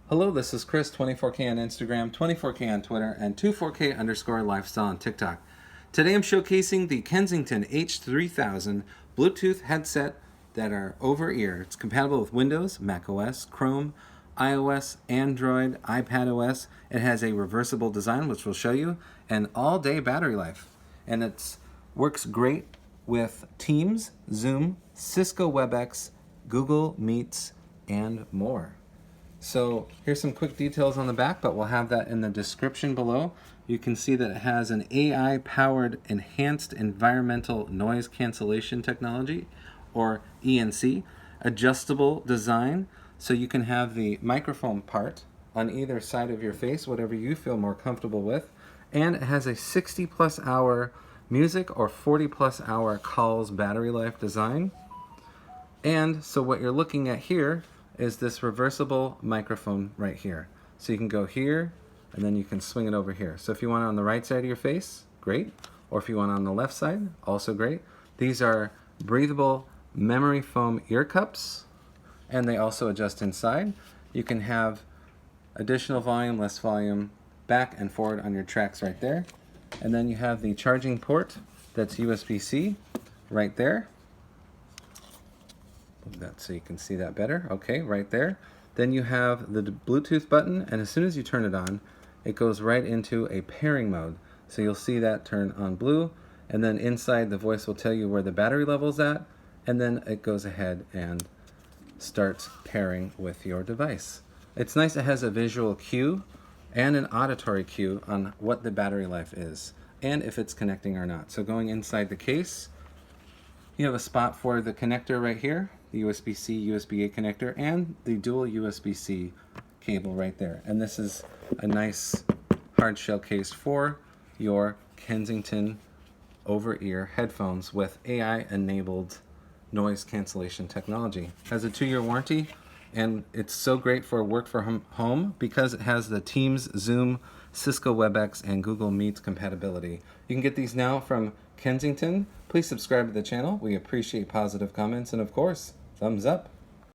Hello, this is Chris, 24K on Instagram, 24K on Twitter, and 24K_lifestyle on TikTok. Today I'm showcasing the Kensington H3000 Bluetooth headset that are over-ear. It's compatible with Windows, macOS, Chrome, iOS, Android, iPadOS. It has a reversible design, which we'll show you, and all-day battery life. And it works great with Teams, Zoom, Cisco WebEx, Google Meets, and more. So here's some quick details on the back, but we'll have that in the description below. You can see that it has an AI-powered enhanced environmental noise cancellation technology, or ENC, adjustable design, so you can have the microphone part on either side of your face, whatever you feel more comfortable with. And it has a 60+ hour music or 40+ hour calls battery life design. And so what you're looking at here is this reversible microphone right here. So you can go here, and then you can swing it over here. So if you want it on the right side of your face, great. Or if you want it on the left side, also great. These are breathable memory foam ear cups, and they also adjust inside. You can have additional volume, less volume, back and forward on your tracks right there. And then you have the charging port that's USB-C right there. That so you can see that better. Okay, right there. Then you have the Bluetooth button, and as soon as you turn it on, it goes right into a pairing mode. So you'll see that turn on blue, and then inside the voice will tell you where the battery level's at, and then it goes ahead and starts pairing with your device. It's nice it has a visual cue and an auditory cue on what the battery life is and if it's connecting or not. So going inside the case, you have a spot for the connector right here, the USB-C, USB-A connector, and the dual USB-C cable right there. And this is a nice hard shell case for your Kensington over-ear headphones with AI-enabled noise cancellation technology. It has a 2-year warranty, and it's so great for work from home because it has the Teams, Zoom, Cisco WebEx, and Google Meet compatibility. You can get these now from Kensington. Please subscribe to the channel. We appreciate positive comments, and of course, thumbs up.